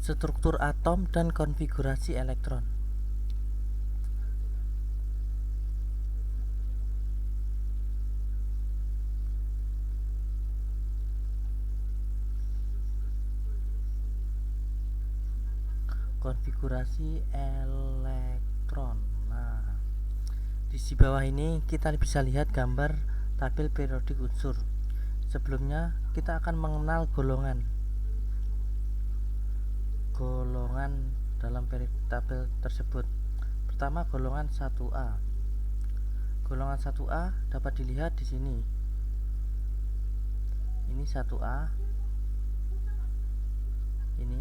struktur atom dan konfigurasi elektron. Konfigurasi elektron. Nah, di bawah ini kita bisa lihat gambar tabel periodik unsur. Sebelumnya kita akan mengenal golongan dalam tabel tersebut. Pertama, golongan 1A. Golongan 1A dapat dilihat di sini. Ini 1A. Ini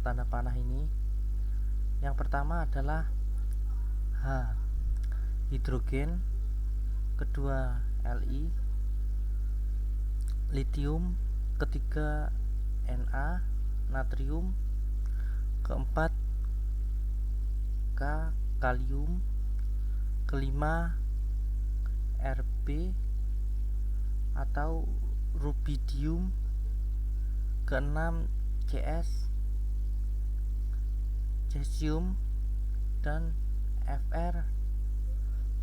tanda panah ini. Yang pertama adalah H, hidrogen. Kedua Li, litium. Ketiga Na, natrium. Keempat K, kalium. Kelima Rb atau rubidium. Keenam Cs, cesium. Dan Fr,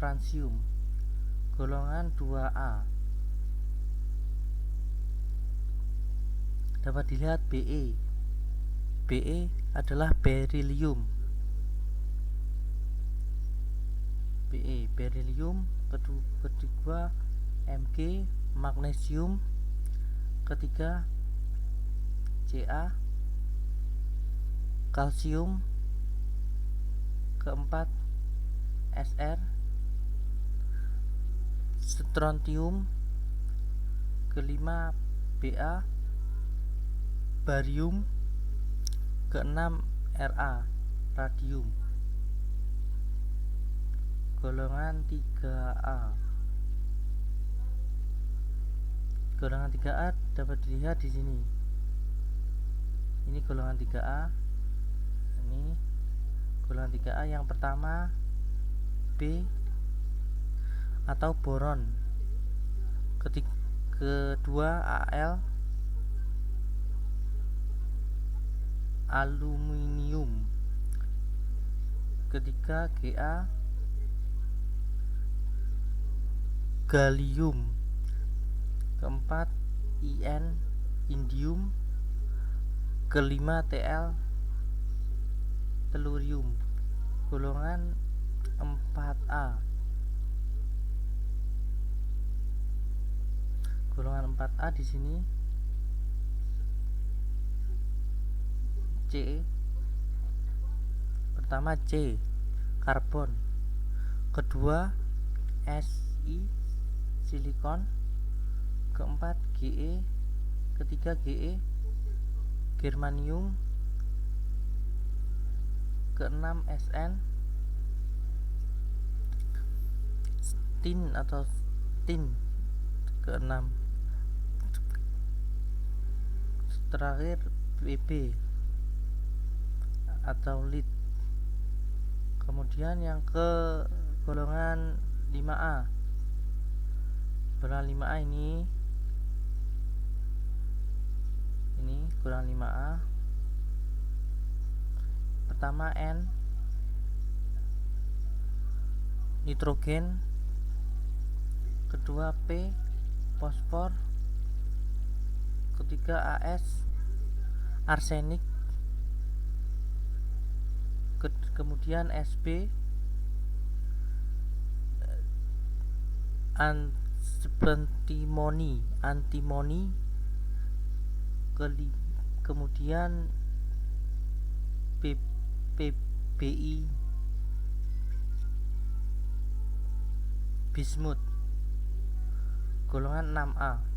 francium. Golongan 2A dapat dilihat Be. Be adalah berilium. Berilium. Kedua Mg, magnesium. Ketiga Ca, kalsium. Keempat Sr, strontium. Kelima Ba, barium. Keenam Ra, radium. Golongan 3A. Golongan 3A dapat dilihat di sini. Ini golongan 3A. Ini golongan 3A yang pertama B atau boron. Kedua Al, aluminium. Ketiga Ga, gallium. Keempat In, indium. Kelima Tl, tellurium. Golongan 4A. Golongan 4A di sini C. Pertama C, karbon. Kedua Si, silikon. Keempat Ge. Ketiga Ge, germanium. Keenam Sn, tin atau tin. Keenam. Terakhir Bb atau lead. Kemudian yang ke golongan 5A. Golongan 5A ini golongan 5A. Pertama N, nitrogen. Kedua P, fosfor. Ketiga As, arsenik. Kemudian Sb, antimoni. Kemudian PBI, bismut. Golongan 6A.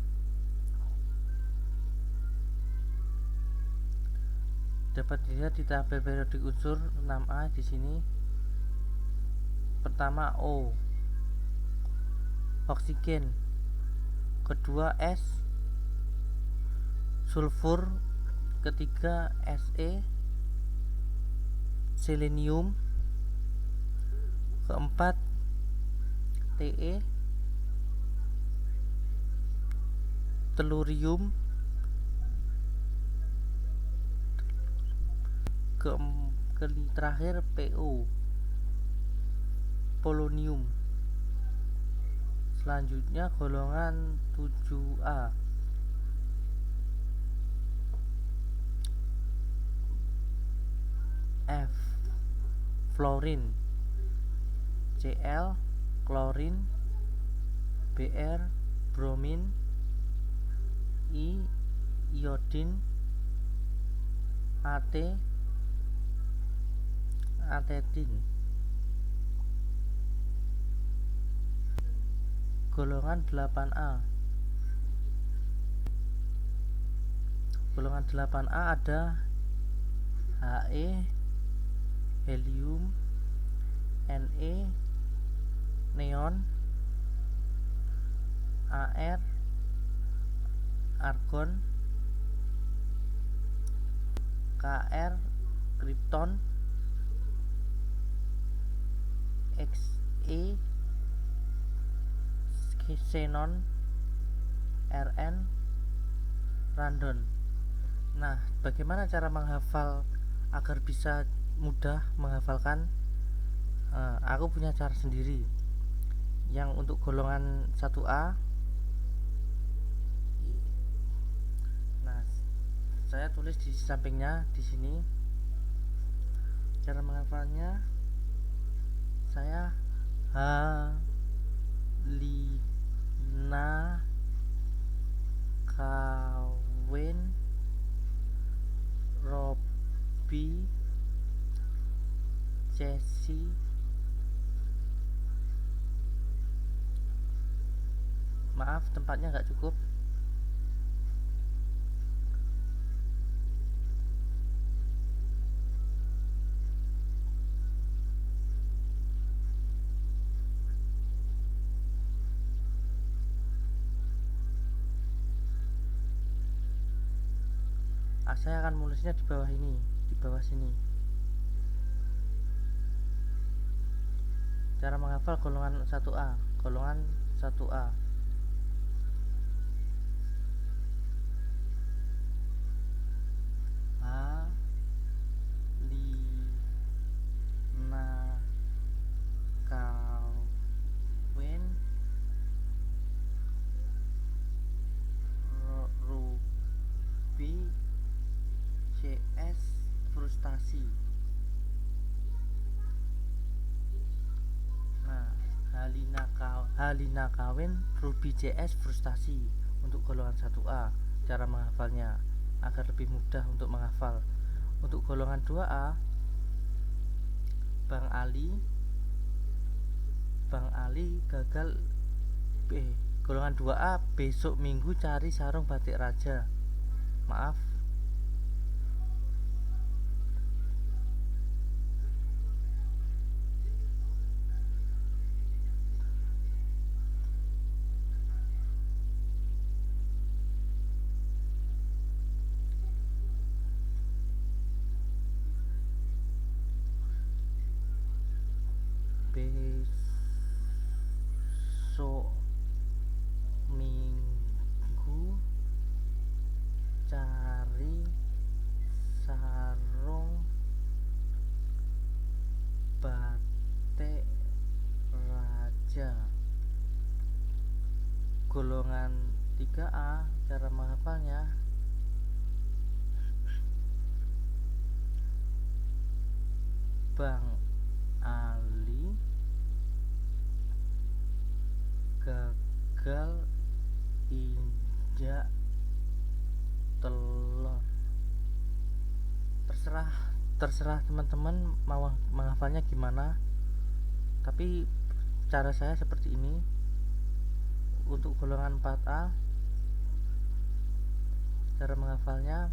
Dapat dilihat di tabel periodik unsur 6A di sini. Pertama O, oksigen. Kedua S, sulfur. Ketiga Se, selenium. Keempat Te, tellurium. terakhir PO, polonium. Selanjutnya golongan 7A, F, fluorin. Cl, klorin. Br, bromin. I, iodin. At, atetin. Golongan 8A. Golongan 8A ada He, helium. Ne, neon. Ar, argon. Kr, krypton. Xe, xenon. Rn, radon. Nah, bagaimana cara menghafal agar bisa mudah menghafalkan? Aku punya cara sendiri. Yang untuk golongan 1A, nah, saya tulis di sampingnya di sini. Cara menghafalnya, saya Lina, kawin, Robi, Cesi, maaf tempatnya nggak cukup. Saya akan menulisnya di bawah ini, di bawah sini. Cara menghafal golongan 1A. Golongan 1A. Lina, kawin, Ruby, CS, frustasi. Nah, Halina kawin, Ruby, CS, frustasi untuk golongan 1A. Cara menghafalnya agar lebih mudah untuk menghafal. Untuk golongan 2A, Bang Ali gagal. Golongan 2A, besok minggu cari sarung batik raja. Maaf. Besok minggu cari sarung batik raja. Golongan 3A, cara menghafalnya, Bang Ali gagal injak telur. Terserah teman-teman mau menghafalnya gimana, tapi cara saya seperti ini. Untuk golongan 4A, cara menghafalnya,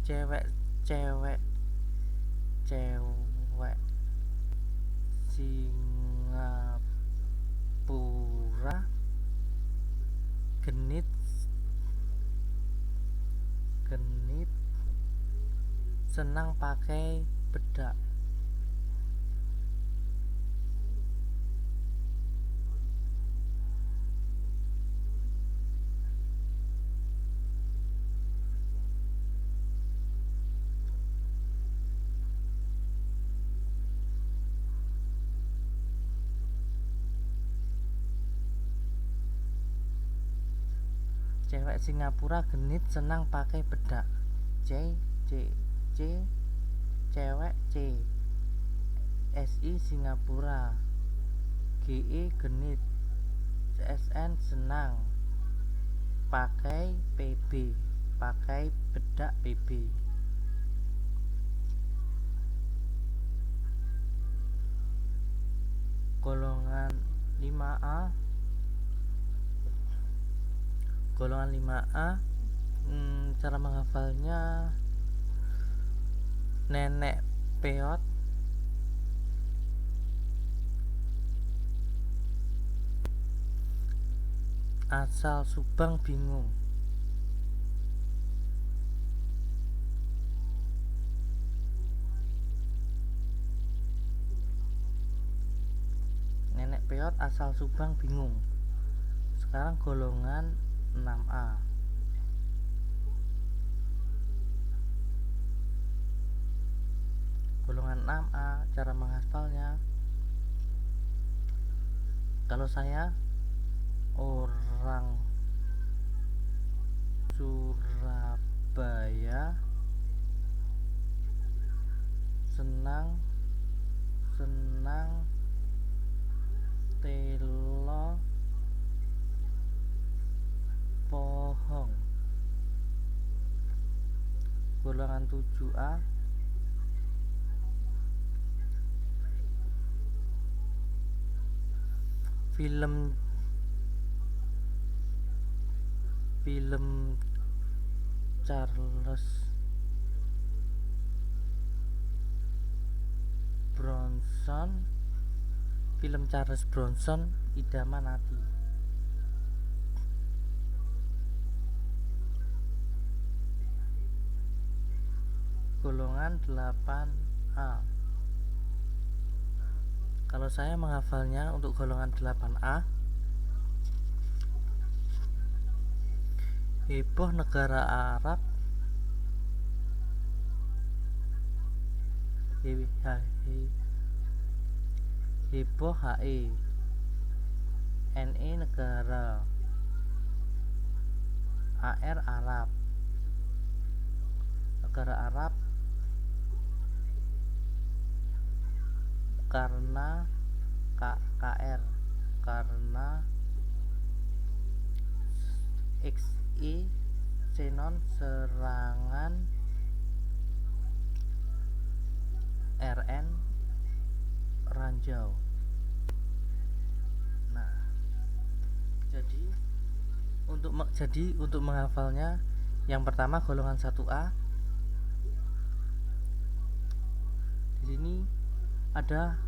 cewek Singapura, genit senang pakai bedak. Cewek Singapura genit senang pakai bedak. C cewek. C SI Singapura. GE genit. CSN senang pakai PB, pakai bedak PB. Golongan 5A. Golongan 5A, cara menghafalnya: nenek peot, asal Subang bingung. Nenek peot asal Subang bingung. Sekarang golongan 6A. Golongan 6A, cara menghafalnya: kalau saya orang Surabaya senang telo pohong. Golongan 7A, film Charles Bronson Idaman Ati. Golongan 8A. Kalau saya menghafalnya untuk golongan 8A: heboh negara Arab, heboh HE, NE negara, AR Arab. Negara Arab karena KR, karena XI Xenon serangan RN ranjau. Nah, jadi untuk menghafalnya, yang pertama golongan 1A. Di sini ada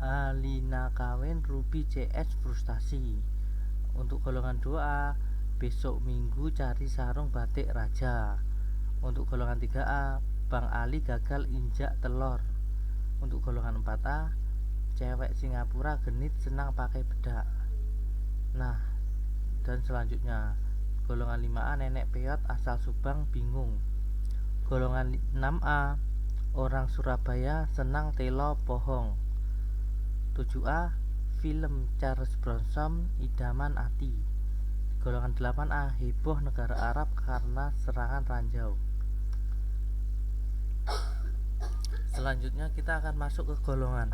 Alina kawin, Ruby CS frustasi. Untuk golongan 2A, besok minggu cari sarung batik raja. Untuk golongan 3A, Bang Ali gagal injak telur. Untuk golongan 4A, cewek Singapura genit senang pakai bedak. Nah, dan selanjutnya golongan 5A, nenek peot asal Subang bingung. Golongan 6A, orang Surabaya senang telo pohong. 7A, film Charles Bronson Idaman Ati. Golongan 8A, heboh negara Arab karena serangan ranjau. Selanjutnya kita akan masuk ke golongan.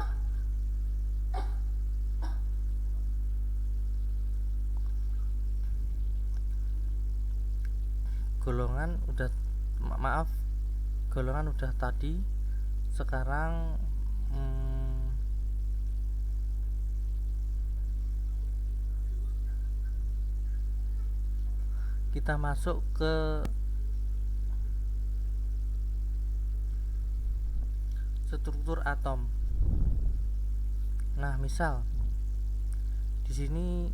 Golongan udah tadi. Sekarang kita masuk ke struktur atom. Nah, misal di sini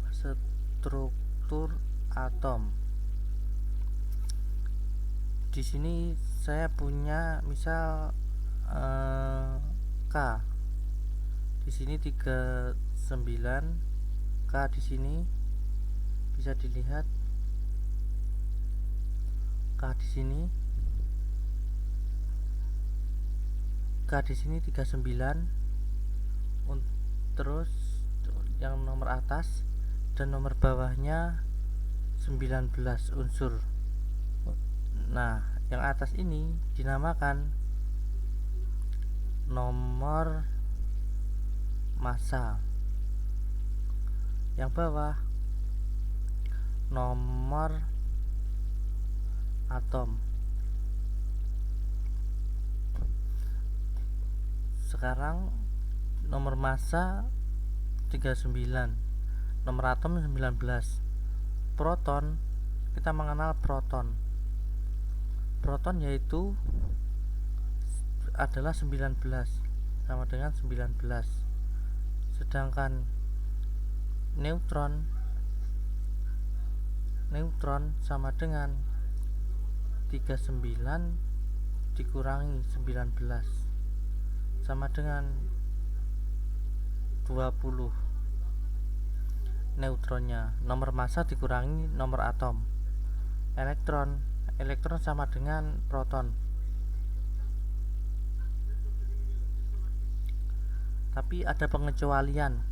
struktur atom. Di sini saya punya misal K. Di sini 39 K. Di sini bisa dilihat K di sini. K di sini 39. Terus yang nomor atas dan nomor bawahnya 19 unsur. Nah, yang atas ini dinamakan nomor massa, yang bawah nomor atom. Sekarang nomor massa 39, nomor atom 19. Proton, kita mengenal proton. Proton yaitu adalah 19, sama dengan 19. Sedangkan neutron sama dengan 39 dikurangi 19 sama dengan 20. Neutronnya, nomor massa dikurangi nomor atom. Elektron sama dengan proton. Tapi ada pengecualian.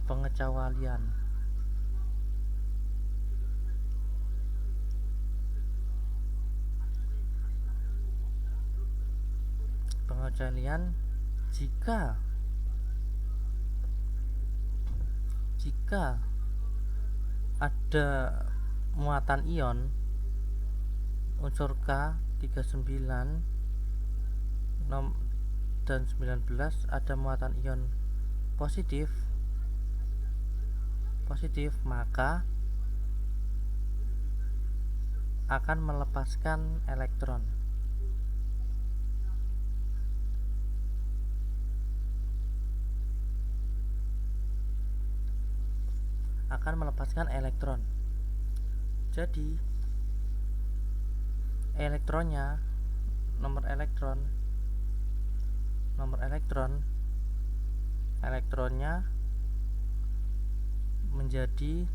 Pengecualian jika ada muatan ion unsur K 39 dan 19, ada muatan ion positif, maka akan melepaskan elektron. Jadi elektronnya, nomor elektronnya menjadi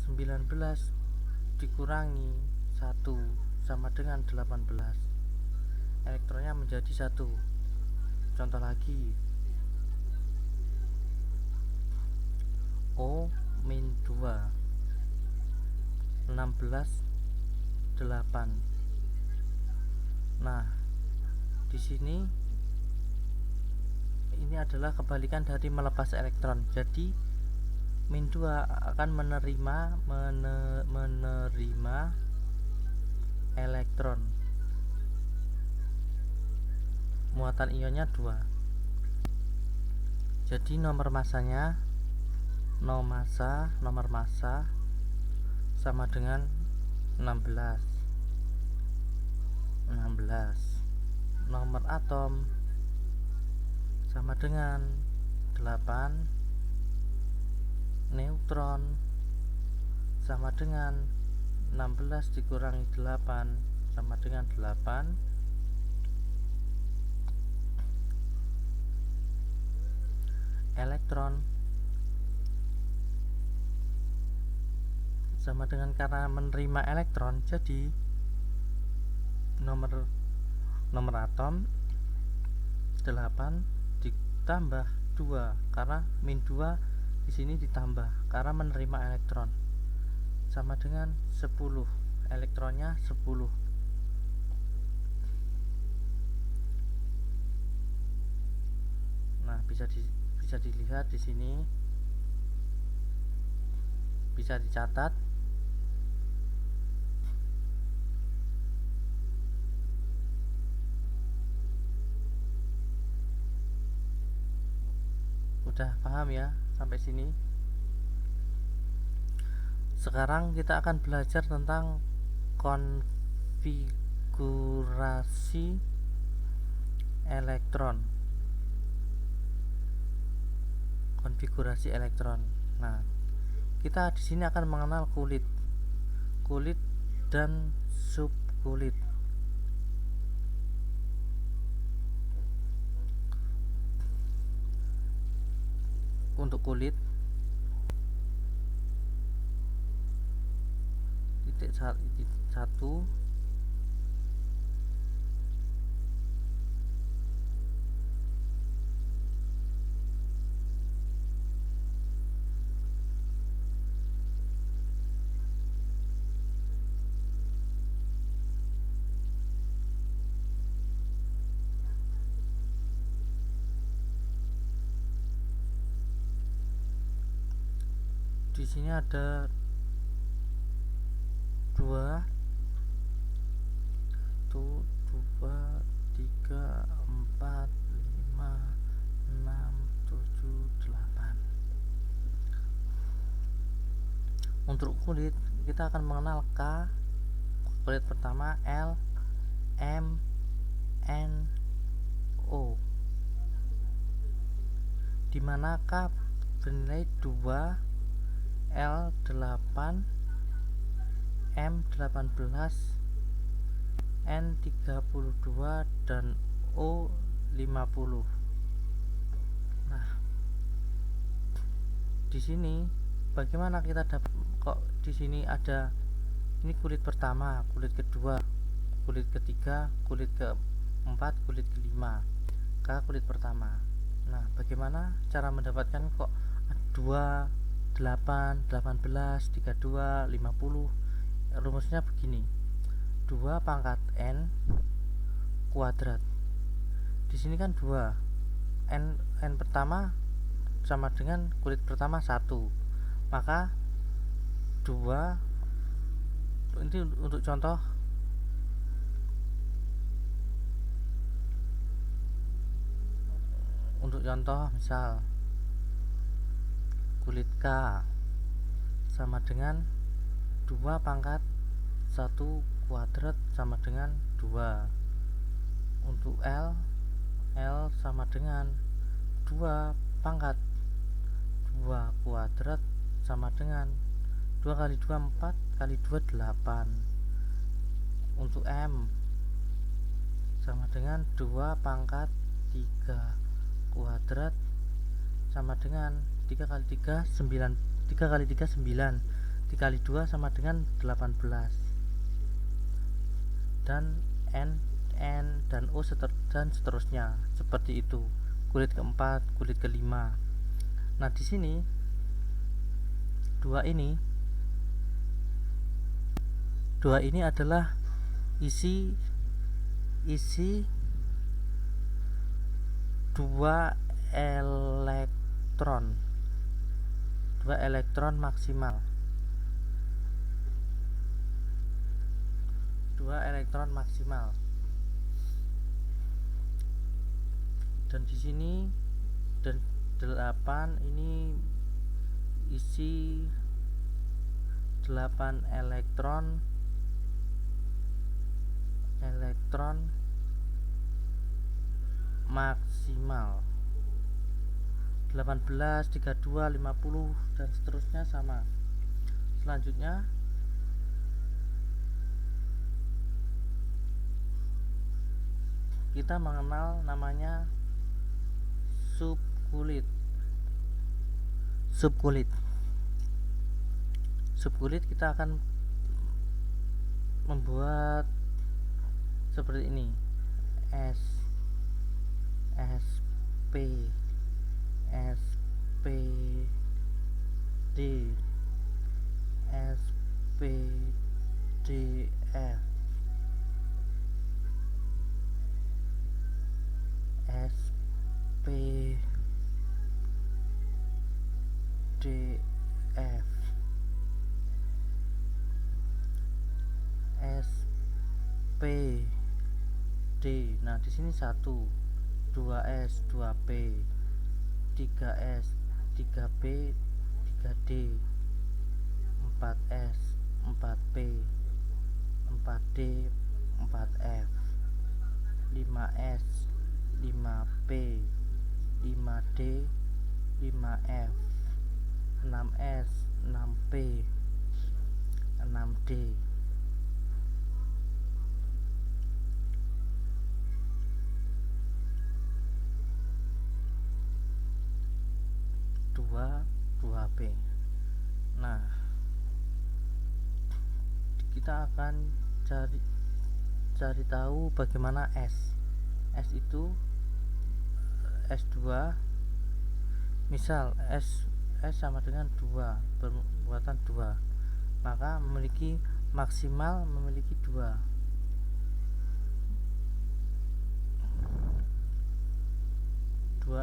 19 dikurangi 1 sama dengan 18. Elektronnya menjadi 1. Contoh lagi, O-2 16 8. Nah, di sini ini adalah kebalikan dari melepas elektron. Jadi -2 akan menerima elektron. Muatan ionnya 2. Jadi nomor massanya, nomor massa sama dengan 16. Nomor atom sama dengan 8. Neutron sama dengan 16 dikurangi 8 sama dengan 8. Elektron sama dengan, karena menerima elektron, jadi nomor atom 8 ditambah 2, karena -2 di sini ditambah karena menerima elektron, sama dengan 10. Elektronnya 10. Nah, bisa dilihat di sini, bisa dicatat. Udah paham ya sampai sini? Sekarang kita akan belajar tentang konfigurasi elektron. Nah, kita di sini akan mengenal kulit dan subkulit. Untuk kulit, titik 1 sini ada 2 tuh 2 3 4 5 6 7 8. Untuk kulit kita akan mengenal K, kulit pertama, L, M, N, O, dimana K bernilai 2, L 8, M 18, N 32, dan O 50. Nah, di sini bagaimana kita dapat, kok di sini ada ini kulit pertama, kulit kedua, kulit ketiga, kulit keempat, kulit kelima. K kulit pertama. Nah, bagaimana cara mendapatkan kok 2, 8, 18, 32, 50? Rumusnya begini. 2 pangkat N kuadrat. Di sini kan 2. N pertama sama dengan kulit pertama 1. Maka 2, ini untuk contoh, misal kulit K sama dengan 2 pangkat 1 kuadrat sama dengan 2. Untuk L sama dengan 2 pangkat 2 kuadrat sama dengan 2 kali 2 4 kali 2 8. Untuk M sama dengan 2 pangkat 3 kuadrat sama dengan 3 kali 3 9, 3 kali 3 9, 3 kali 2 sama dengan 18. Dan N dan O dan seterusnya seperti itu. Kulit keempat, kulit kelima. Nah, di sini 2 ini adalah isi 2 elektron maksimal. 2 elektron maksimal. Dan di sini dan 8 ini isi 8 elektron maksimal. 18, 32, 50 dan seterusnya sama. Selanjutnya kita mengenal namanya subkulit. Subkulit kita akan membuat seperti ini. SP D SPDF SPD. Nah, di sini 1, 2S, 2P, 3S, 3P, 3D, 4S, 4P, 4D, 4F, 5S, 5P, 5D, 5F, 6S, 6P, 6D. P. Nah, kita akan cari tahu bagaimana S itu S2. Misal S sama dengan 2, perbuatan 2, maka maksimal memiliki 2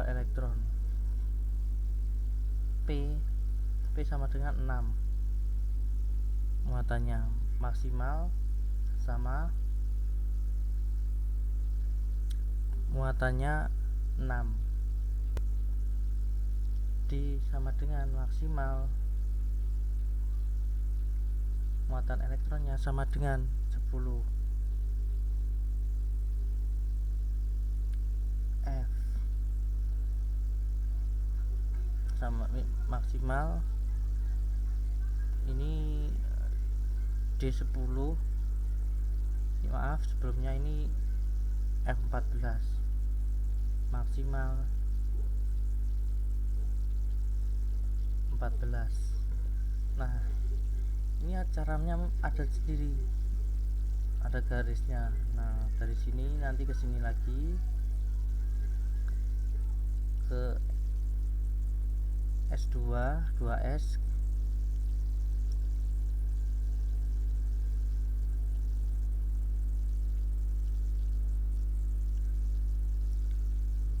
elektron. P P sama dengan 6. Muatannya maksimal sama muatannya 6. D sama dengan maksimal, muatan elektronnya sama dengan 10. F sama maksimal, ini D10, maaf sebelumnya ini F14 maksimal 14. Nah, ini caranya ada sendiri, ada garisnya. Nah, dari sini nanti ke sini lagi ke S2, 2S,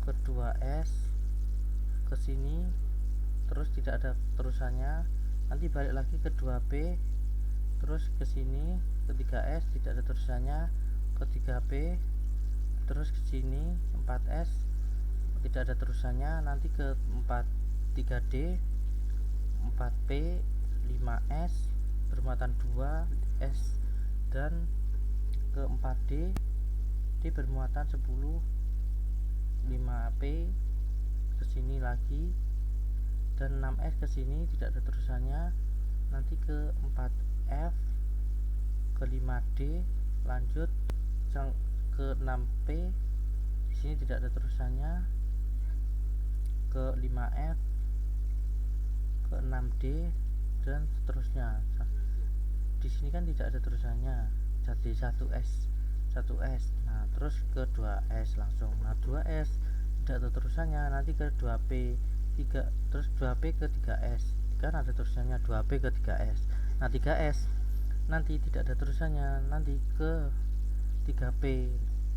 ke 2S, ke sini, terus tidak ada terusannya, nanti balik lagi ke 2P, terus ke sini ke 3S tidak ada terusannya, ke 3P, terus ke sini 4S tidak ada terusannya, nanti ke 3D, 4P, 5S bermuatan 2S, dan ke 4D, D bermuatan 10, 5P ke sini lagi, dan 6S ke sini tidak ada terusannya, nanti ke 4F, ke 5D, lanjut ke 6P, di sini tidak ada terusannya, ke 5F, ke 6D, dan seterusnya. Di sini kan tidak ada terusannya, jadi 1S. Nah, terus ke 2S langsung. Nah, 2S tidak ada terusannya, nanti ke 2P, 3, terus 2P ke 3S. Kan ada terusannya 2P ke 3S. Nah, 3S nanti tidak ada terusannya, nanti ke 3P,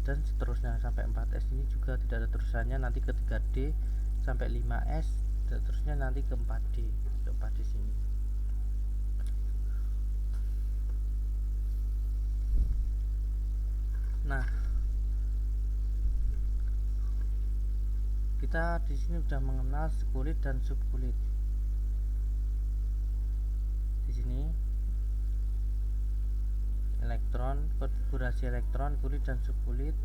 dan seterusnya sampai 4S ini juga tidak ada terusannya, nanti ke 3D sampai 5S, dan terusnya nanti ke 4D, di sini. Nah, kita di sini sudah mengenal kulit dan subkulit. Di sini elektron, konfigurasi elektron, kulit dan subkulit.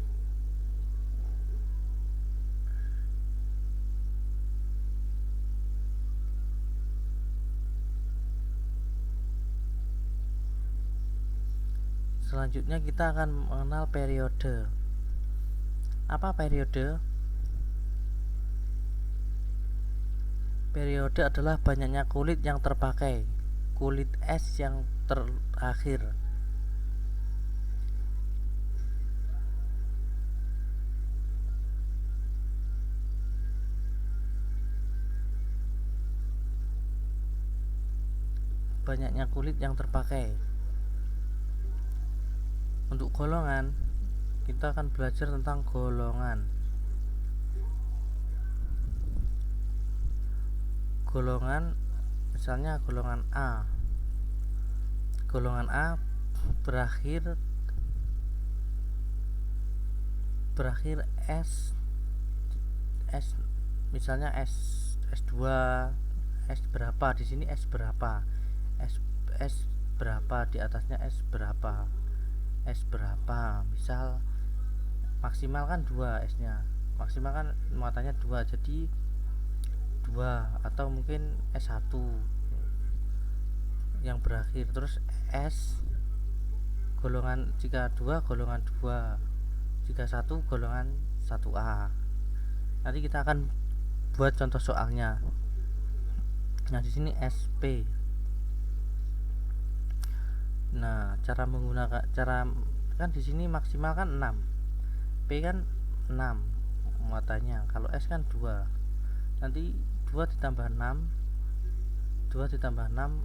Selanjutnya kita akan mengenal periode. Apa periode? Periode adalah banyaknya kulit yang terpakai, kulit es yang terakhir. Banyaknya kulit yang terpakai. Untuk golongan, kita akan belajar tentang golongan. Golongan, misalnya golongan A. Golongan A berakhir S, misalnya S2, S berapa, di sini S berapa, S berapa, di atasnya S berapa, misal maksimal kan 2 S nya, maksimal kan muatannya 2, jadi 2, atau mungkin S1 yang berakhir, terus S golongan, jika 2 golongan 2, jika 1 golongan 1A. Nanti kita akan buat contoh soalnya. Nah, di sini SP. Nah, cara menggunakan kan di sini maksimal kan 6. P kan 6 muatannya. Kalau S kan 2. Nanti 2 ditambah 6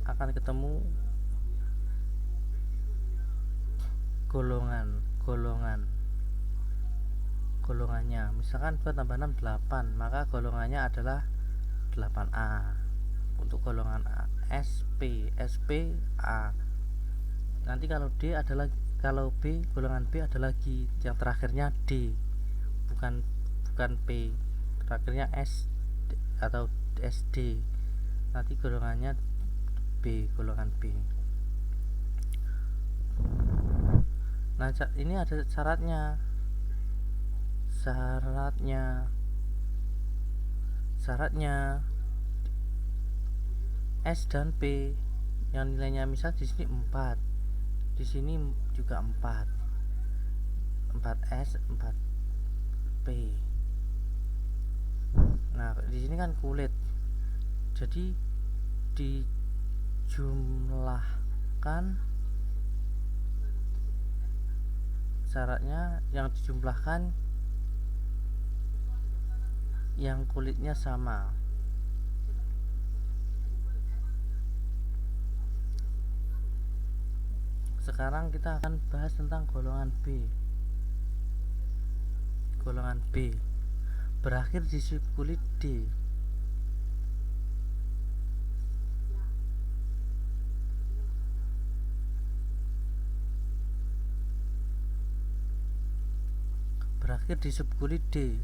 akan ketemu golongannya. Misalkan 2 tambah 6 8, maka golongannya adalah 8A. untuk golongan A, SP A. Nanti kalau D adalah, kalau B, golongan B ada lagi yang terakhirnya D, bukan P, terakhirnya S atau SD. Nanti golongannya B, golongan B. Nah, ini ada syaratnya. Syaratnya S dan P yang nilainya misal di sini 4, di sini juga 4, 4S 4P. Nah, di sini kan kulit, jadi dijumlahkan, syaratnya yang dijumlahkan yang kulitnya sama. Sekarang kita akan bahas tentang golongan B. Golongan B berakhir di subkulit D. Berakhir di subkulit D.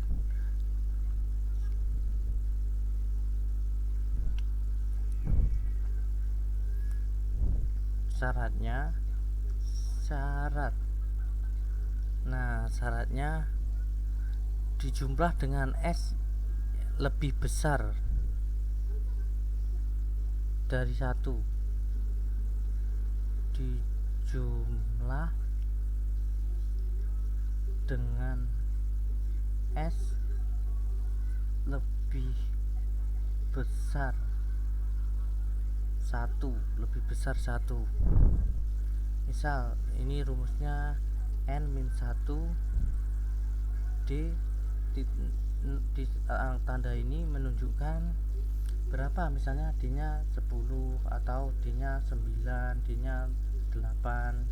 Syaratnya dijumlah dengan S lebih besar dari 1. Dijumlah dengan S lebih besar 1. Misal ini rumusnya N-1 D di tanda ini menunjukkan berapa, misalnya D nya 10 atau D nya 9, D nya 8.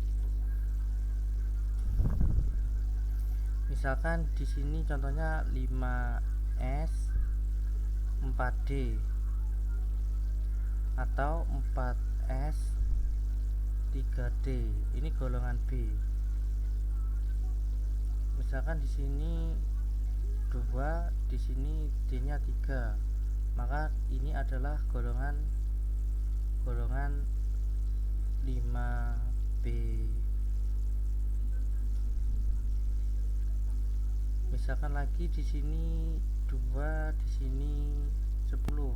Misalkan di sini contohnya 5S 4D atau 4S 3D. Ini golongan B. Misalkan di sini 2, di sini D nya 3, maka ini adalah golongan 5B. Misalkan lagi di sini 2, di sini 10,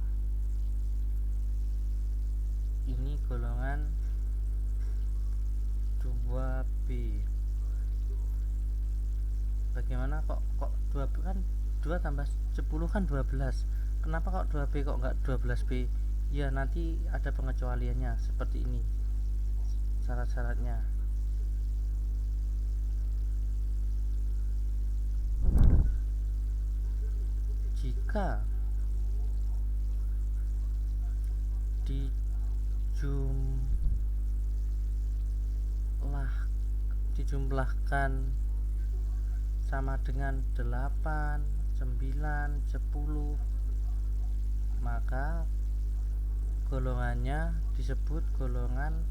ini golongan 2B. Bagaimana kok 2 kan 2 tambah 10 kan 12. Kenapa kok 2B kok enggak 12B? Ya, nanti ada pengecualiannya seperti ini. Syarat-syaratnya. Jika dijumlahkan sama dengan 8, 9, 10, maka golongannya disebut golongan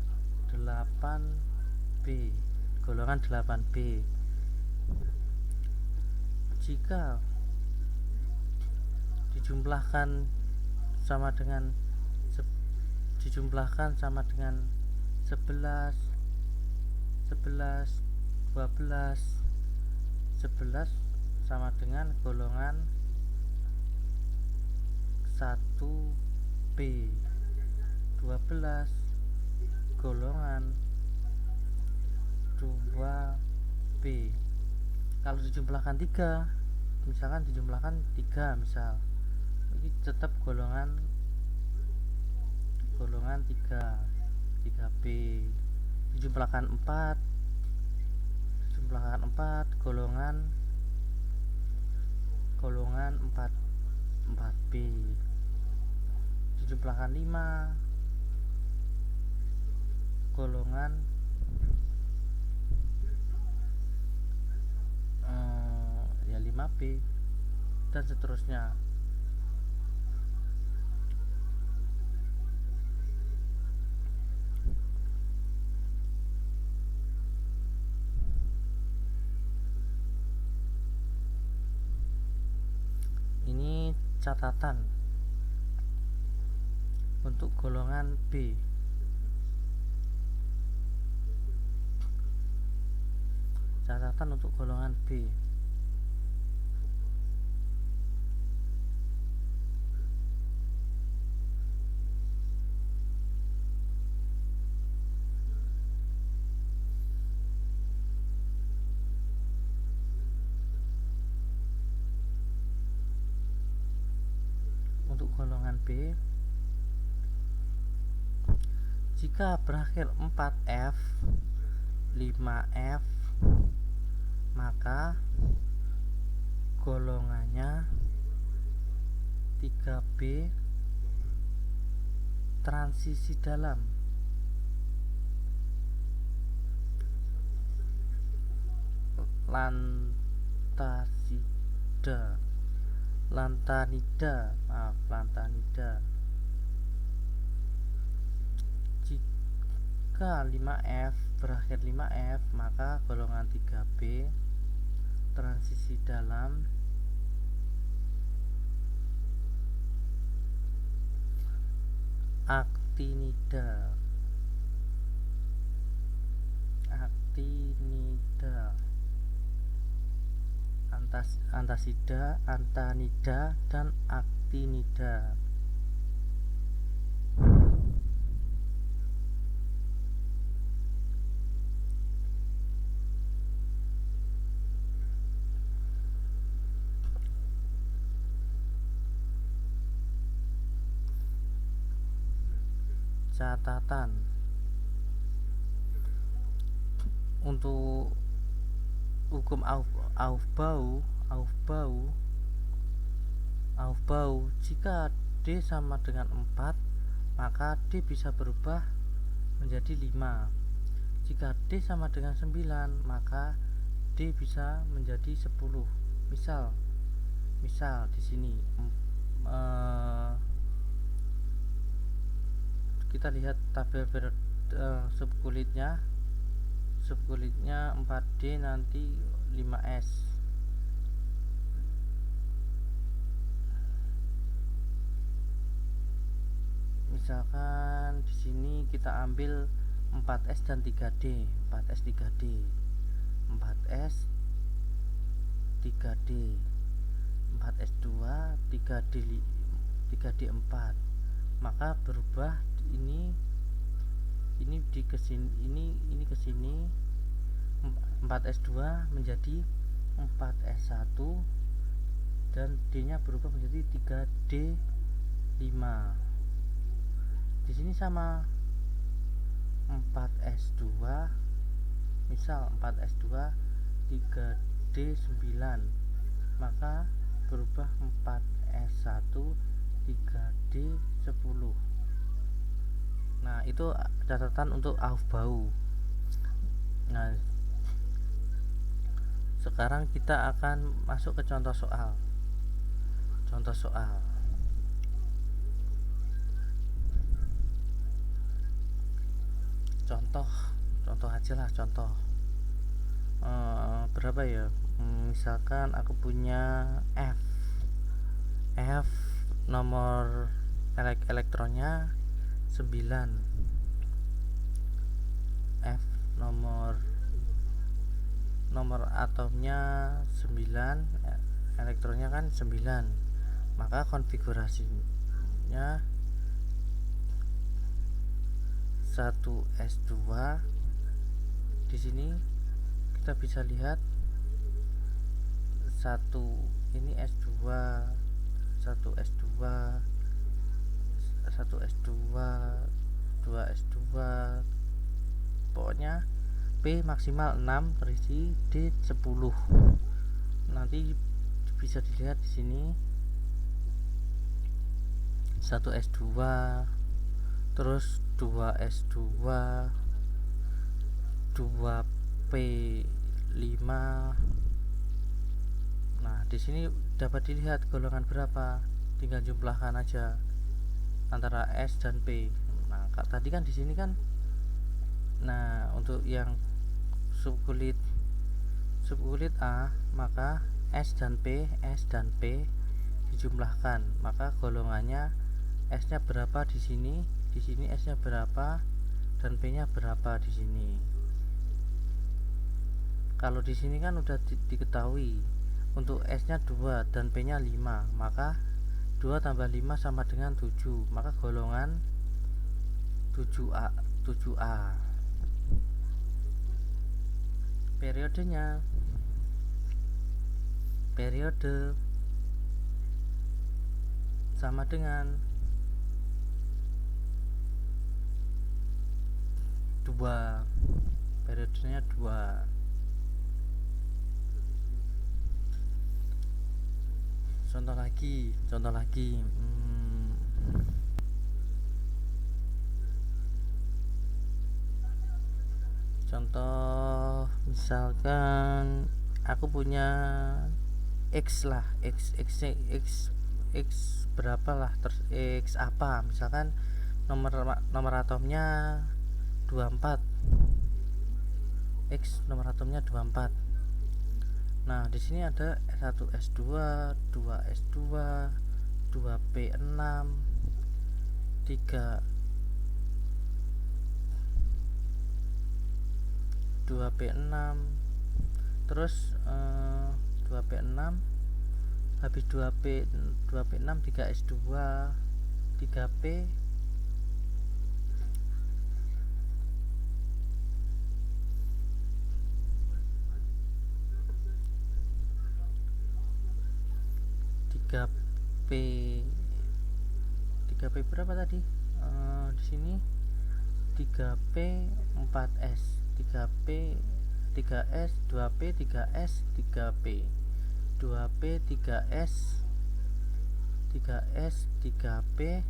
8B. Golongan 8B. Jika dijumlahkan sama dengan 11, 12, 11 sama dengan golongan 1B. 12 golongan 2B. Kalau dijumlahkan 3, misalkan dijumlahkan 3, misal ini tetap golongan 3B. Dijumlahkan 4 golongan 4B. Dijumlahkan 5 golongan 5B, dan seterusnya. catatan untuk golongan B. Catatan untuk golongan B. Untuk golongan B, jika berakhir 4F 5F, maka golongannya 3B transisi dalam. Lantanida. Jika 5F berakhir 5F, maka golongan 3B transisi dalam actinida. Antasida, antanida, dan actinida. Catatan untuk hukum Aufbau, jika D sama dengan 4, maka D bisa berubah menjadi 5. Jika D sama dengan 9, maka D bisa menjadi 10. Misal di sini kita lihat tabel subkulitnya 4D nanti 5S. Misalkan di sini kita ambil 4S dan 3D, 4S 3D, 4S 3D, 4S 2, 3D 4, maka berubah ini di kesini, ini kesini 4S2 menjadi 4S1 dan D nya berubah menjadi 3D5. Di sini sama 4S2, misal 4S2 3D9, maka berubah 4S1 3D10. Nah, itu catatan untuk Aufbau. Nah, sekarang kita akan masuk ke contoh soal. Contoh aja lah, berapa ya, misalkan aku punya F nomor elektronnya 9, F nomor atomnya 9, elektronnya kan 9, maka konfigurasinya 1S2. Di sini kita bisa lihat 1 ini S2, 1S2, 1S2, 2S2, pokoknya P maksimal 6 terisi D 10. Nanti bisa dilihat di sini 1S2, terus 2S2, 2P5. Nah, di sini dapat dilihat golongan berapa, tinggal jumlahkan aja antara S dan P. Nah, tadi kan di sini kan, nah untuk yang subkulit A, maka S dan P dijumlahkan, maka golongannya S-nya berapa di sini S-nya berapa, dan P-nya berapa di sini. Kalau di sini kan udah diketahui untuk S-nya 2 dan P-nya 5, maka 2 tambah 5 sama dengan 7, maka golongan 7A. Periodenya, periode sama dengan 2, periodenya 2. Contoh lagi contoh misalkan aku punya X lah, X berapa lah, terus X apa, misalkan nomor atomnya 24, X nomor atomnya 24. Nah, di sini ada 1s2, 2s2, 2p6, 3 2p6, terus 2p6 habis 2p6 3s2, 3p 3p berapa tadi? Di sini 3p 4s, 3p 3s, 2p 3s, 3p 2p 3s, 3s 3p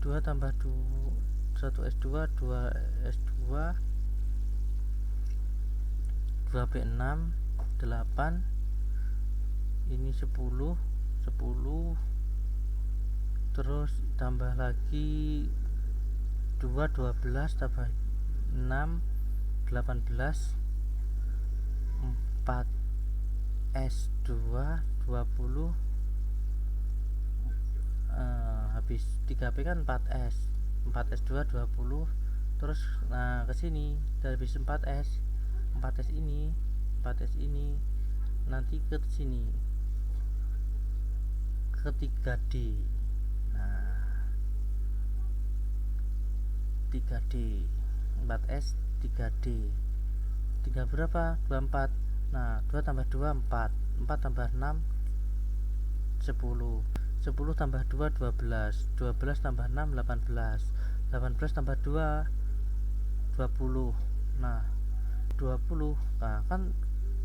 2 tambah 1s2, 2s2, 2p6 8, ini 10, terus tambah lagi 2, 12 tambah 6, 18, 4s2, 20, habis 3p kan 4s, 4s2 20, terus nah kesini dari habis 4s ini nanti ke sini ke 3D. Nah, 3D 4s 3D 3 berapa? 24. Nah, 2 tambah 2 4, 4 tambah 6 10, 10 tambah 2 12, 12 tambah 6 18, 18 tambah 2 20. Nah, 20, nah kan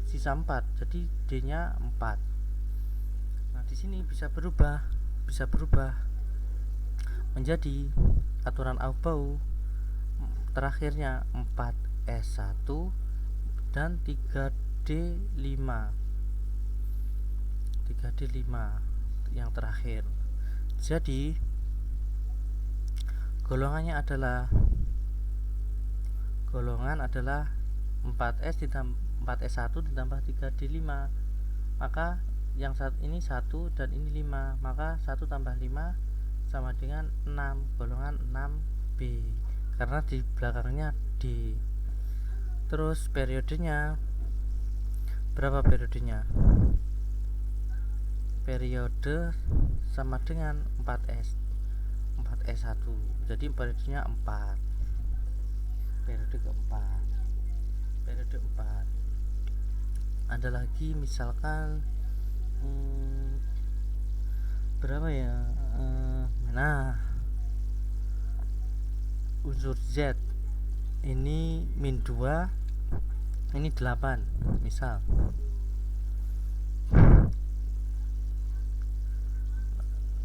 sisa 4, jadi D nya 4. Nah, di sini bisa berubah menjadi aturan Aufbau terakhirnya 4s1 dan 3d5 yang terakhir. Jadi golongan adalah 4s ditambah 4s1 ditambah 3d5, maka yang saat ini 1 dan ini 5, maka 1 tambah 5 sama dengan 6, golongan 6b karena di belakangnya D. Terus periodenya berapa? Periode sama dengan 4s1, jadi periodenya 4, periode keempat. Periode 4 ada lagi misalkan berapa ya, nah unsur Z ini min 2, ini 8, misal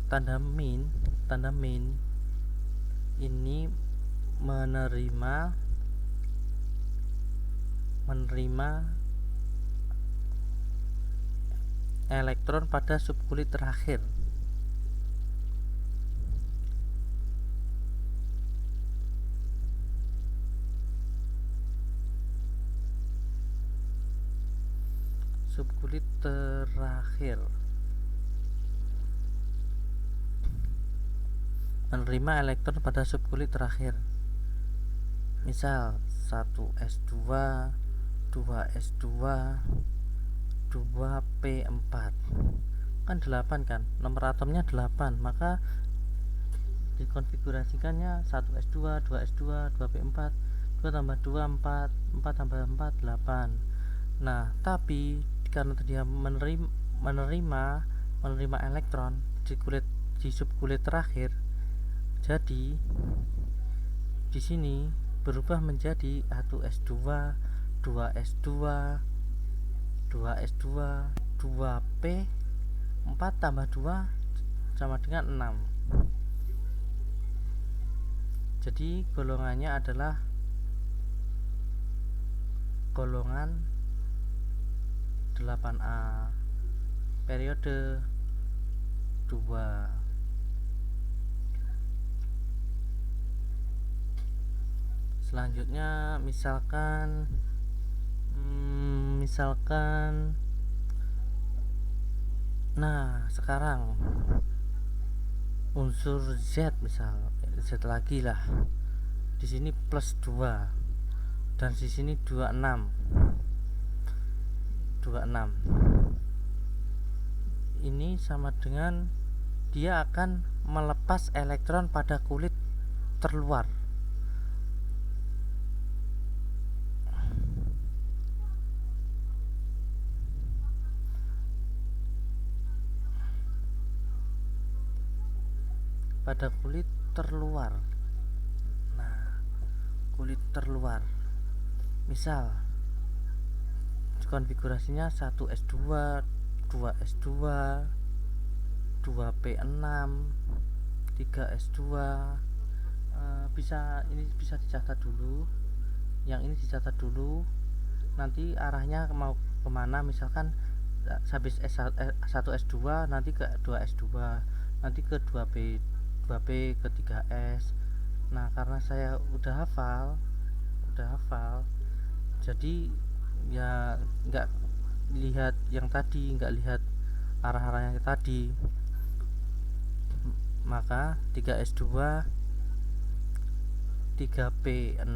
tanda min ini menerima elektron pada subkulit terakhir. menerima elektron pada subkulit terakhir. Misal 1s2, 2s2, 2p4 kan 8 kan, nomor atomnya 8, maka dikonfigurasikannya 1s2, 2s2, 2p4, 2 tambah 2 4, 4 tambah 4 8. Nah, tapi karena dia menerima elektron di subkulit terakhir, jadi di sini berubah menjadi 1s2, 2s2, 2s2, 2p 4 tambah 2 sama dengan 6. Jadi golongannya adalah golongan 8A periode 2. Selanjutnya misalkan nah sekarang unsur Z, misal Z lagi lah, di sini plus 2 dan di sini 26. Ini sama dengan dia akan melepas elektron pada kulit terluar. Pada kulit terluar. Nah, kulit terluar. Misal konfigurasinya 1s2, 2s2, 2p6, 3s2. Ini bisa dicatat dulu. Yang ini dicatat dulu. Nanti arahnya mau kemana, misalkan habis 1s2 nanti ke 2s2, nanti ke 2p ke 3s. Nah, karena saya udah hafal, jadi ya nggak lihat yang tadi, nggak lihat arah-arahnya tadi, maka 3s2, 3p6,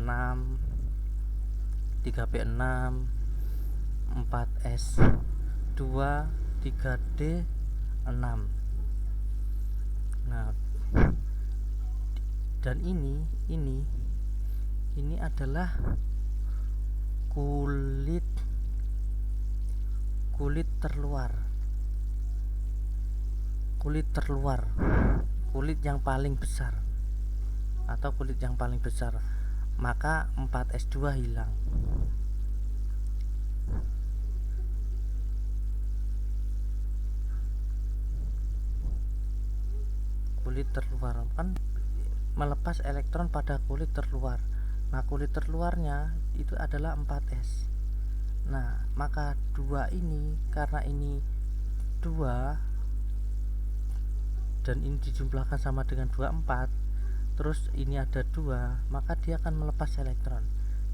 4s2, 3d6. Nah, dan ini adalah kulit terluar, kulit yang paling besar atau kulit yang paling besar, maka 4s2 hilang. Kulit terluar kan melepas elektron pada kulit terluar. Nah, kulit terluarnya itu adalah 4s. Nah, maka 2 ini, karena ini 2 dan ini dijumlahkan sama dengan 24, terus ini ada 2, maka dia akan melepas elektron.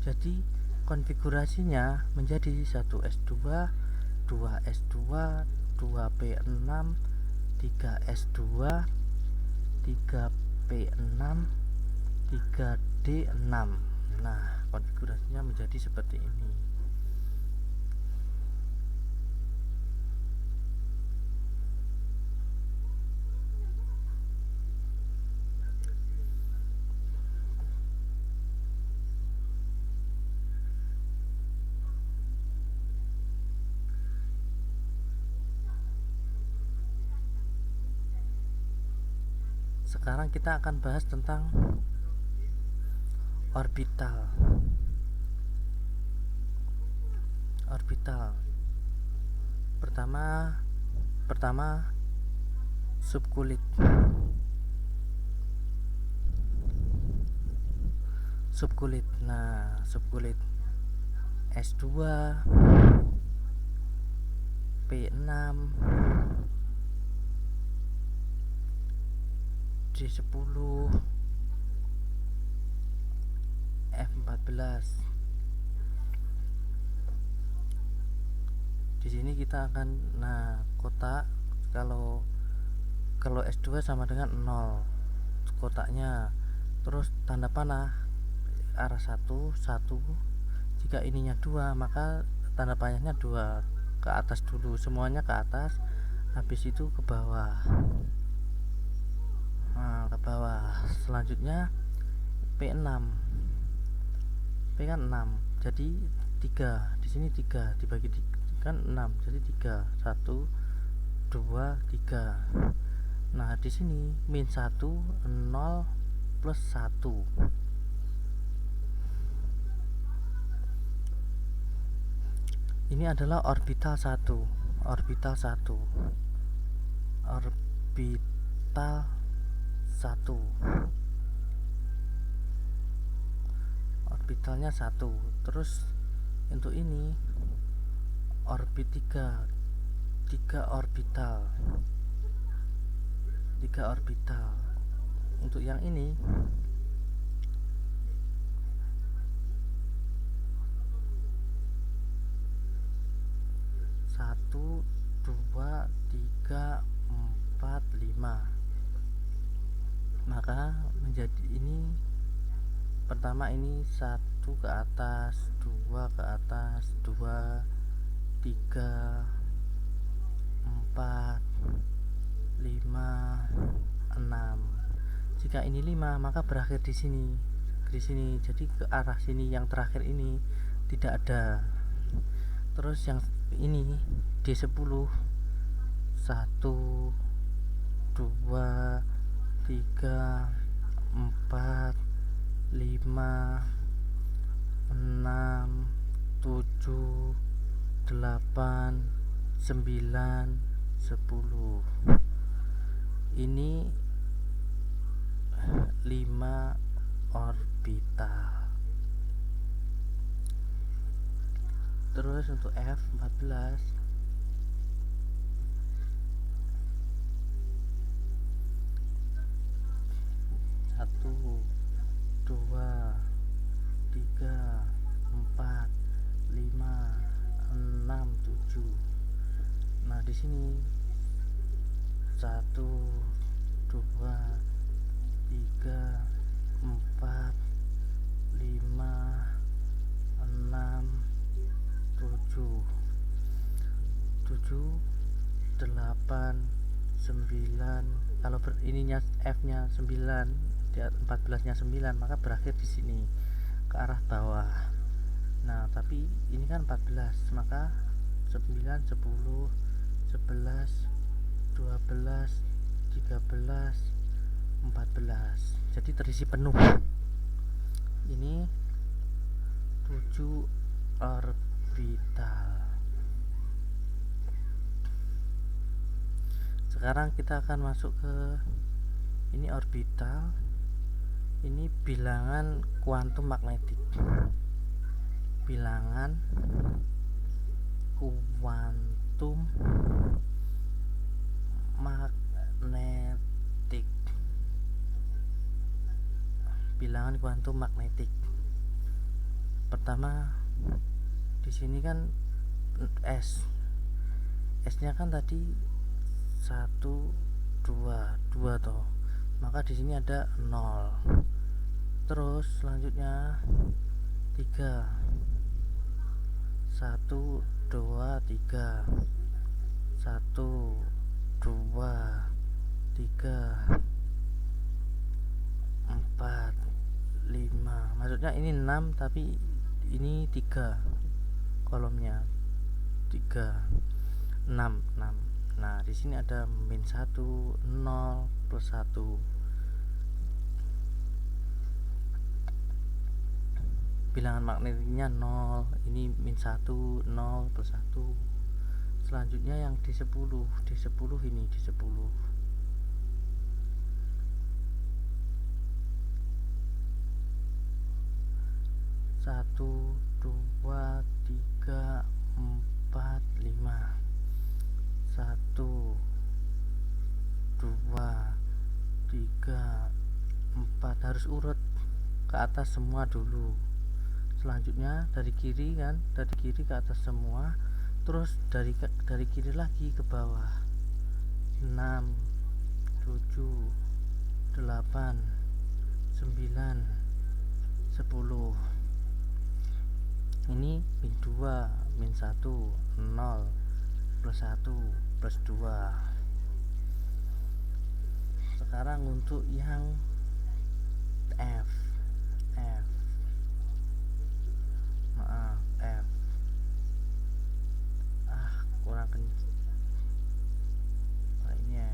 Jadi konfigurasinya menjadi 1s2, 2s2, 2p6, 3s2, 3p6, 3d6. Nah, konfigurasinya menjadi seperti ini. Sekarang kita akan bahas tentang orbital. Pertama subkulit. Nah, subkulit S2, P6, D10, F14. Di sini kita akan, kotak kalau S2 sama dengan 0, kotaknya, terus tanda panah arah 1 1. Jika ininya 2, maka tanda panahnya 2 ke atas dulu, semuanya ke atas, habis itu ke bawah. Nah, ke bawah. Selanjutnya P6. P kan 6. Jadi 3. Di sini 3 dibagi kan 6. Jadi 3. 1 2 3. Nah, di sini min 1 0 plus 1. Ini adalah orbital 1. Orbital 1. Orbital 1. Orbitalnya 1. Terus untuk ini orbit 3. 3 orbital. 3 orbital. Untuk yang ini satu, 2, 3, 4, 5. Maka menjadi ini pertama ini 1 ke atas, 2 ke atas, 2, 3, 4, 5, 6. Jika ini 5, maka berakhir di sini. Di sini. Jadi ke arah sini yang terakhir ini tidak ada. Terus yang ini D10 1 2 3 4 5 6 7 8 9 10. Ini 5 orbital. Terus untuk F14 1 2 3 4 5 6 7. Nah, di sini 1 2 3 4 5 6 7 7 8 9. Kalau ininya F nya 9, 14 nya 9, maka berakhir di sini ke arah bawah. Nah, tapi ini kan 14, maka 9 10 11 12 13 14. Jadi terisi penuh. Ini 7 orbital. Sekarang kita akan masuk ke ini orbital. Ini bilangan kuantum magnetik. Bilangan kuantum magnetik. Bilangan kuantum magnetik. Pertama di sini kan S. S-nya kan tadi 1 2 toh. Maka di sini ada 0. Terus selanjutnya 3. 1 2 3. 1 2 3 4 5. Maksudnya ini 6 tapi ini 3 kolomnya. 3 6 6. Nah, di sini ada min 1 0 plus 1. Bilangan magnetiknya 0. Ini min 1 0 plus 1. Selanjutnya yang D10. D10 ini D10. 1 2 3 4 5. 1 2 3 4. Harus urut ke atas semua dulu. Selanjutnya dari kiri kan, dari kiri ke atas semua. Terus dari kiri lagi ke bawah. 6 7 8, 9, 10. Ini min 2, min 1, 0, plus 1, plus 2. Sekarang untuk yang F. Maaf, F. Kurang kencang lainnya.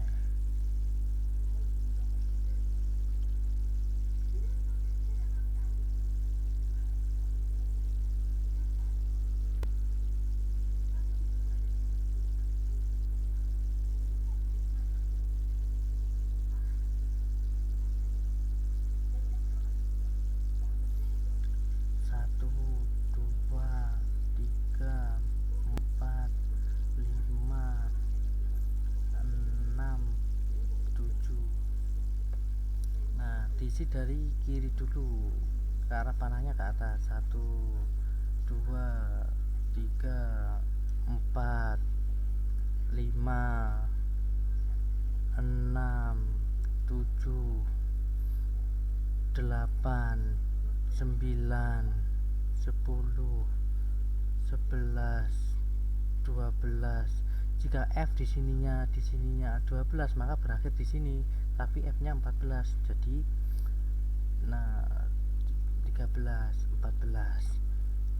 Satu, dua, tiga, 4, 5, 6, 7. Nah, diisi dari kiri dulu ke arah panahnya ke atas. 1, 2, 3, 4, 5, 6, 7, 8, 9, 10, 11, 12. Jika F di sininya 12, maka berakhir di sini, tapi F-nya 14. Jadi 13, 14.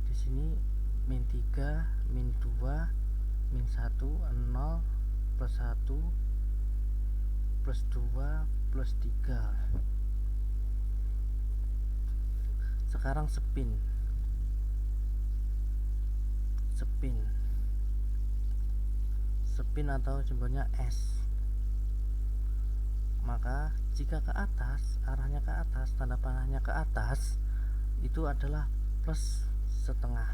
Di sini min 3, min 2, min 1, 0, plus 1, plus 2, plus 3. Sekarang spin atau simbolnya S. Maka jika ke atas, arahnya ke atas, tanda panahnya ke atas, itu adalah plus setengah.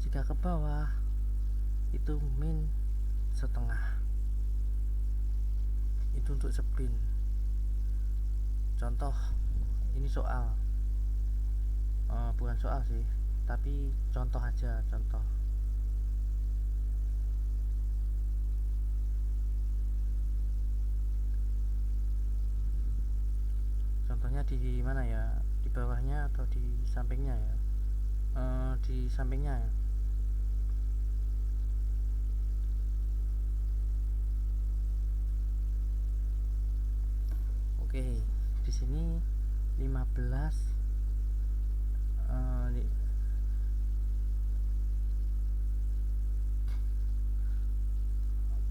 Jika ke bawah, itu min setengah. Itu untuk spin. Contoh, ini soal, bukan soal sih, tapi contoh aja, contoh. Contohnya di mana ya? Di bawahnya atau di sampingnya ya? Di sampingnya ya. Oke, di sini 15,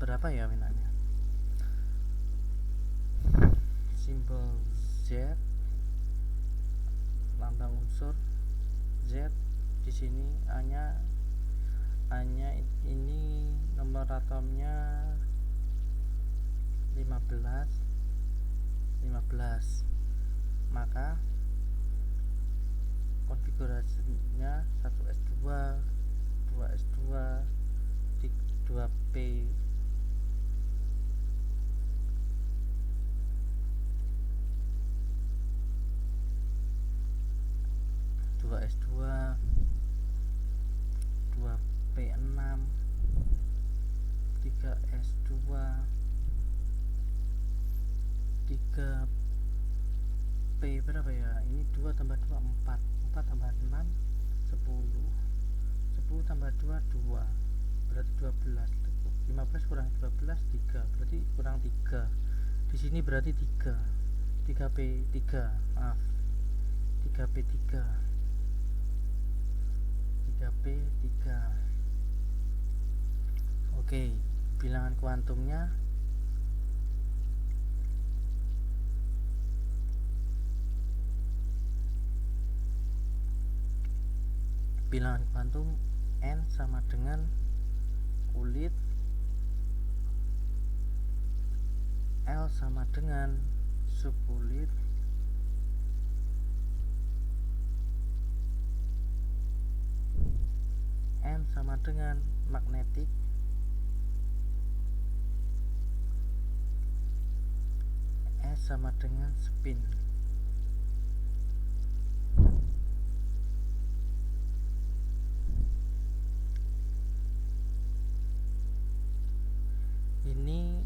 berapa ya minatnya? Simbol Z, lambang unsur Z. Di sini hanya ini nomor atomnya 15. Maka konfigurasinya 1s2, 2s2, 2p, 2s2, 2p6, 3s2, 3p berapa ya? Ini 2 tambah 2 4, 4 tambah 6 10, 10 tambah 2 2, berarti 12. 15 kurang 12 3, berarti kurang 3. Di sini berarti 3, 3p3, maaf, 3p3, 3p3. Oke, bilangan kuantumnya N sama dengan kulit, L sama dengan subkulit, M sama dengan magnetik, S sama dengan spin. Ini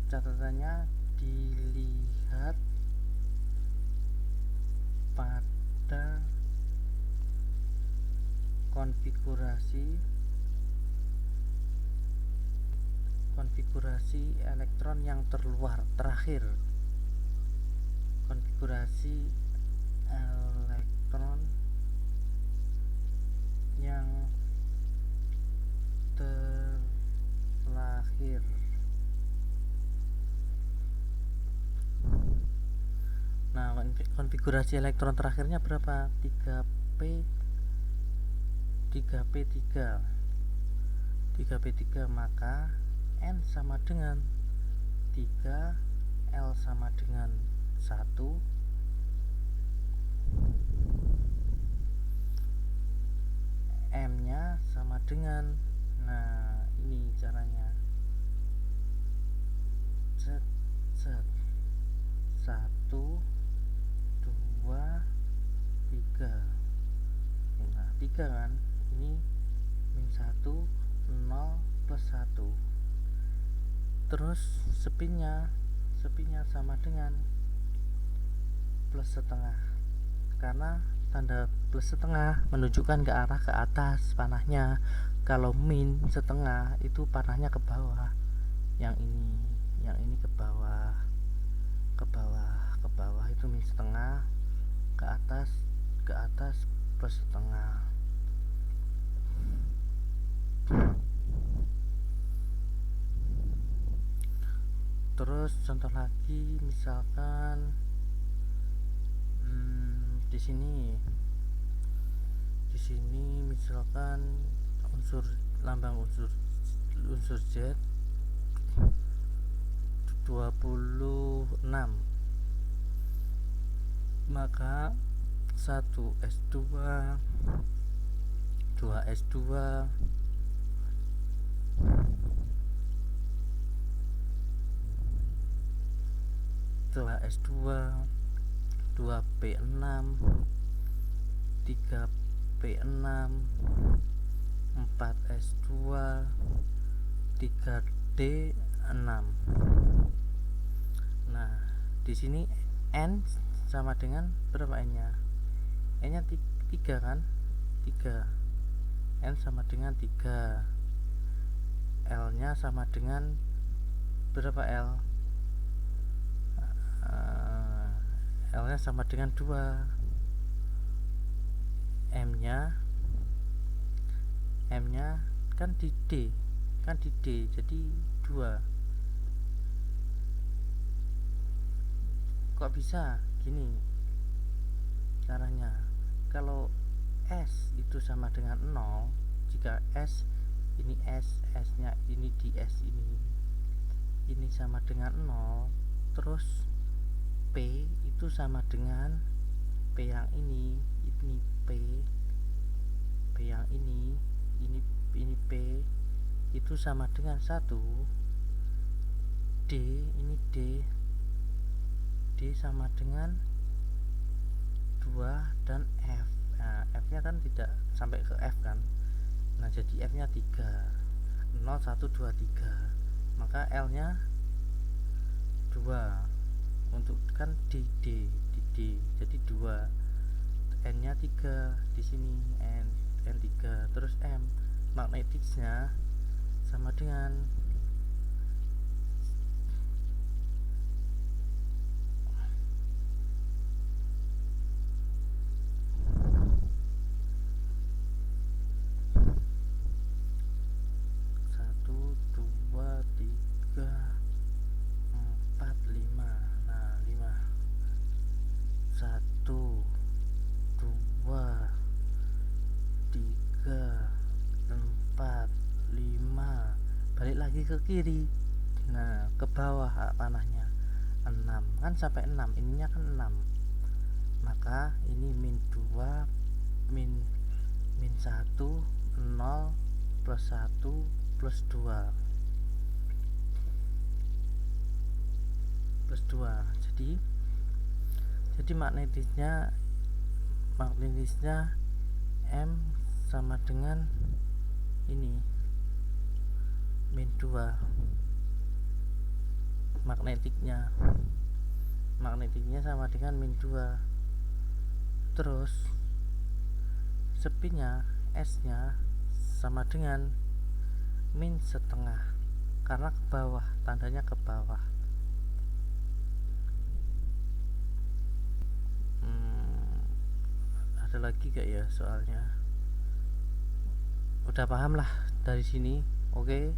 catatannya dilihat lihat pada konfigurasi elektron yang terakhir. Konfigurasi elektron yang terakhir. Nah, konfigurasi elektron terakhirnya berapa? 3p3, maka N sama dengan 3, L sama dengan 1, M nya sama dengan, nah ini caranya, set 1, 2, 3. Nah 3 kan, ini min 1, 0 plus 1. Terus spinnya sama dengan plus setengah, karena tanda plus setengah menunjukkan ke arah ke atas panahnya. Kalau min setengah itu panahnya ke bawah. Yang ini ke bawah itu min setengah, ke atas plus setengah. Terus contoh lagi, misalkan di sini misalkan lambang unsur Z 26, maka 1s2, 2s2, 2s2, 2p6, 3p6, 4s2, 3d6. Nah, di sini N sama dengan berapa N-nya? N-nya 3 kan? 3. N sama dengan 3. L-nya sama dengan berapa L? L-nya sama dengan 2. M-nya kan di D, jadi 2. Kok bisa gini caranya? Kalau S itu sama dengan 0, jika S nya ini di S ini sama dengan 0, terus P itu sama dengan P yang ini P yang ini P itu sama dengan 1. D ini D sama dengan 2 dan F. Nah, F nya kan tidak sampai ke F kan. Nah, jadi F nya 3, 0, 1, 2, 3. Maka L nya 2. Untuk kan di D jadi 2. N nya 3 di sini, N 3. Terus M magnetisnya sama dengan 1, 2, 3, 4, 5. Lagi ke kiri, nah ke bawah panahnya 6 kan, sampai 6, ininya kan 6, maka ini min 2, min 1, 0 plus 1 plus 2 jadi magnetisnya M sama dengan ini min 2 magnetiknya. magnetiknya sama dengan min 2. Terus sepinya S nya sama dengan min setengah karena ke bawah, tandanya ke bawah. Ada lagi gak ya soalnya? Udah paham lah dari sini. Oke.